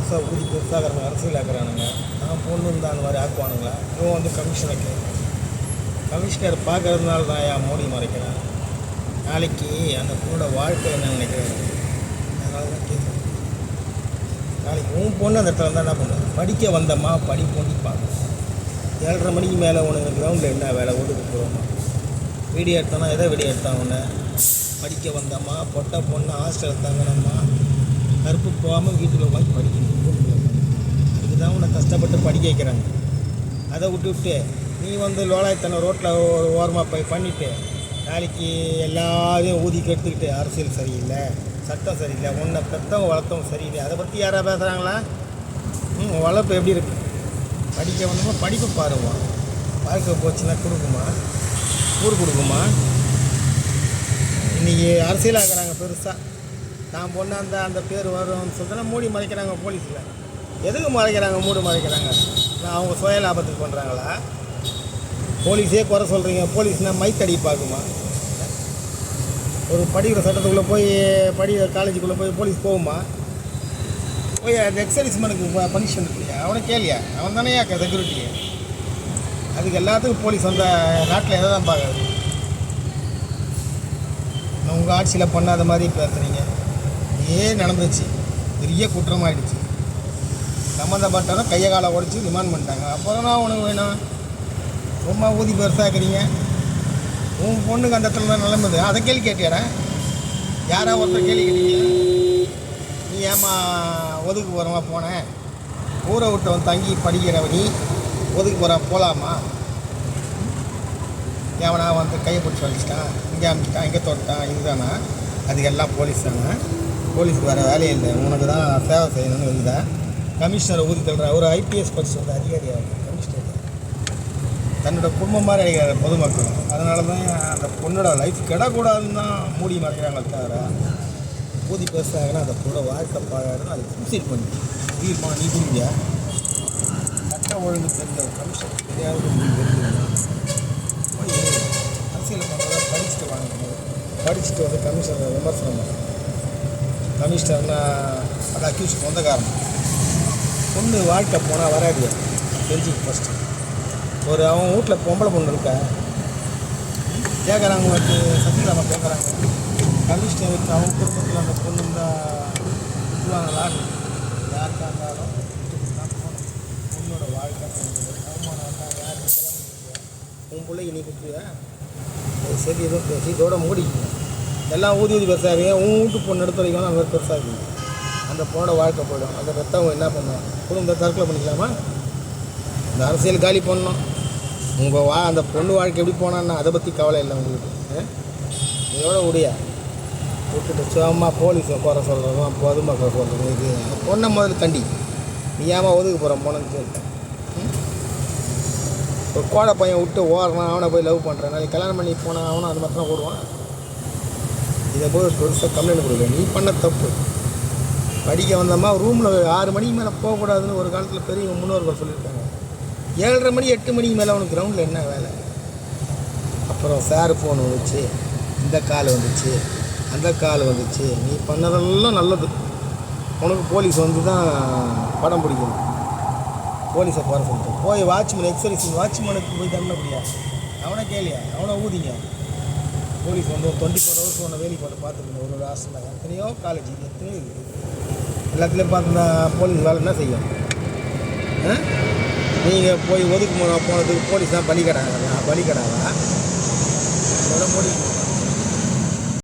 பெருசாக ஊதி பெருசாக அரசியல் ஆக்குறானுங்க. நான் பொண்ணு இருந்தால் அந்த மாதிரி ஆக்குவானுங்களா? இவன் வந்து கமிஷனருக்கு கமிஷனர் பார்க்கறதுனால தான் ஏன் மூடி மறைக்கிறான். நாளைக்கு அந்த பொண்ணோட வாழ்க்கை என்ன நினைக்கிறேன். அதனால தான் கேட்குறேன். நாளைக்கு உன் பொண்ணு அந்த இடத்துல இருந்தால் என்ன பண்ணும்? படிக்க வந்தம்மா படி பொண்ணி பார்க்கணும். 7:30 மணிக்கு மேலே உனக்கு கிரவுண்டில் என்ன வேலை ஒதுக்கு போகிறோமா? வீடியோ எடுத்தானா எதை வீடியோ எடுத்தான் உன்னை? படிக்க வந்தம்மா பொட்டை பொண்ணு ஹாஸ்டலில் தங்கணும்மா கருப்பு போகாமல் வீட்டில் உட்காந்து படிக்கணும். இதுக்கு தான் உன்னை கஷ்டப்பட்டு படிக்க வைக்கிறாங்க. அதை விட்டு நீ வந்து லோலாயத்தனை ரோட்டில் ஒரு ஓரமாக போய் பண்ணிவிட்டு நாளைக்கு எல்லாரையும் ஊதி கெடுத்துக்கிட்டு அரசியல் சரியில்லை, சட்டம் சரியில்லை, உன்னை பெற்றவங்க வளர்த்தவங்க சரியில்லை, அதை பற்றி யாராவது பேசுகிறாங்களா? வளர்ப்பு எப்படி இருக்குது? படிக்க வந்தோமா படிப்பு பாருமா. வாழ்க்கை போச்சுன்னா கொடுக்குமா? ஊர் கொடுக்குமா? இன்றைக்கி அரசியலாகிறாங்க பெருசாக. தான் பொண்ணு அந்த பேர் வரும்னு சொல்லிட்டு மூடி மறைக்கிறாங்க போலீஸில். எதுக்கு மறைக்கிறாங்க? மூடி மறைக்கிறாங்க. அவங்க சுய லாபத்துக்கு பண்ணுறாங்களா? போலீஸே குறை சொல்கிறீங்க. போலீஸ்னால் மைத்தடி பார்க்குமா? ஒரு படிக்கிற சட்டத்துக்குள்ளே போய் காலேஜுக்குள்ளே போய் போலீஸ் போகுமா? போய் அந்த எக்ஸர்விஸ்மனுக்கு பனிஷ்மெண்ட் இல்லையா? அவனை கேளியா? அவன் தானே செக்யூரிட்டி. அதுக்கு எல்லாத்துக்கும் போலீஸ் வந்த நாட்டில் எதை தான் பார்க்குறது? உங்கள் ஆட்சியில் பண்ணாத மாதிரி பேசுகிறீங்க. நடந்துச்சு, பெரிய குற்றமாயிடுச்சு. சம்மந்தப்பட்டவங்க கையை காலை உடச்சி ரிமாண்ட் பண்ணிட்டாங்க. அப்புறம் தான் உனக்கு வேணும்? ரொம்ப ஊதி பெருசாக்குறீங்க. உன் பொண்ணுக்கு அந்த இடத்துல தான் நிலம்புது. அதை கேள்வி கேட்டியாடா? யாராவது ஒருத்தர் கேள்வி கேட்டீங்க? நீ ஏமா ஒதுக்கு போகிறவா போனேன்? ஊரை விட்டு வந்து தங்கி படிக்கிறவ நீ ஒதுக்கு போகிற போகலாமா? எவனா வந்து கையை பிடிச்சி வலிச்சிட்டான், இங்கே அமுச்சிட்டான், இங்கே தொட்டான், இதுதானா? அதுக்கு எல்லாம் போலீஸ் தானே. போலீஸுக்கு வேறு வேலையே இல்லை. உனக்கு தான் சேவை செய்யணும்னு இருக்குதா? கமிஷனரை ஊதி தள்ளுற ஒரு ஐபிஎஸ் படிச்சு வந்து அதிகாரியாக கமிஷனர் தன்னோட குடும்பம் மாதிரி அடிக்கிறாரு பொதுமக்கள். அதனால தான் அந்த பொண்ணோட லைஃப் கிடக்கூடாதுன்னு தான் மூடி மறைக்கிறாங்க. தவிர ஊதி பேசுகிறாங்கன்னா அந்த பொண்ணோட வாழ்க்கை பாருன்னு அதை சூசைட் பண்ணி தீர்ப்பா நீ புரிஞ்சியா? சட்டம் ஒழுங்கு தெரிஞ்ச கமிஷன் தெரியாத போய் அரசியல் பண்ணுறதா படிச்சுட்டு வாங்க. படிச்சுட்டு வந்து கமிஷனரை விமர்சனம் பண்ண. கமிஷனர்னா அதை அக்யூஸ் சொந்த காரணம். பொண்ணு வாழ்க்கை போனால் வராதியா தெரிஞ்சுக்கு ஃபஸ்ட்டு. ஒரு அவன் வீட்டில் பொம்பளை பொண்ணு இருக்கா கேட்குறாங்க, உங்களுக்கு சசிகலாமா கேட்குறாங்க. கமிஷனருக்கு அவன் குடும்பத்தில் அந்த பொண்ணு தான் விட்டுவாங்களா? யாருக்காக இருந்தாலும் தான் போகணும். பொண்ணோட வாழ்க்கை அவமானம் தான் யாருக்கு உன் பிள்ளைக்கு நீ கொடுத்துருவ? சரி எதுவும் பேசி இதோட மூடிக்கணும். எல்லாம் ஊதி பெருசாக உன் வீட்டு பொண்ணு எடுத்து வைக்கணும். அந்த மாதிரி பெருசாக இருக்குது. அந்த பொண்ணோட வாழ்க்கை போய்டும். அந்த பெற்றவங்க என்ன பண்ணுவாங்க? குடும்பத்தை தற்கொலை பண்ணிக்கலாமா? இந்த அரசியல் காலி பண்ணணும். உங்கள் அந்த பொண்ணு வாழ்க்கை எப்படி போனான்னா அதை பற்றி கவலை இல்லை உங்களுக்கு. இதோட உடைய விட்டுட்டு சும்மா போலீஸை குறை சொல்கிறதும் பொதுமக்களை சொல்கிறதும் இது பொண்ணை முதல்ல கண்டி. நீ ஏமா ஒதுக்கு போகிற போனன்னு சொல்லிட்டேன். ஒரு கோடை பையன் விட்டு ஓடுறான், அவனை போய் லவ் பண்ணுறான். நாளைக்கு கல்யாணம் பண்ணி போனான் அவனும் அது மாதிரி தான் ஓடுவான். இதை போய் பெருசாக கம்ப்ளைண்ட் கொடுக்கல. நீ பண்ண தப்பு. படிக்க வந்தம்மா ரூமில் 6 மணிக்கு மேலே போகக்கூடாதுன்னு ஒரு காலத்தில் பெரிய முன்னோர்கள் சொல்லியிருக்காங்க. 7:30 மணி 8 மணிக்கு மேலே அவனுக்கு கிரவுண்டில் என்ன வேலை? அப்புறம் சார் ஃபோன் வந்துச்சு, இந்த கால் வந்துச்சு, அந்த கால் வந்துச்சு. நீ பண்ணதெல்லாம் நல்லது. உனக்கு போலீஸ் வந்து தான் படம் பிடிக்கணும். போலீஸை போகிற சொல்லிட்டு போய் வாட்ச்மேன் எக்ஸர்சைஸ் வாட்ச்மேனுக்கு போய் தண்ண முடியா? அவனை கேளியா? அவனை ஊதிங்க. போலீஸ் வந்து ஒரு 24 ஹவர்ஸ் ஒன்று வேலி போட்டு பார்த்துக்கணும். ஒரு ஹாஸ்டலில் எத்தனையோ காலேஜ் எத்தனையோ இருக்குது. எல்லாத்துலேயும் பார்த்தா போலீஸ் வேலை என்ன செய்யும்? நீங்கள் போய் ஒதுக்கு போனதுக்கு போலீஸ் தான் பலிக்கடாங்க. பலிக்கடாவா? அதோட முடியும்.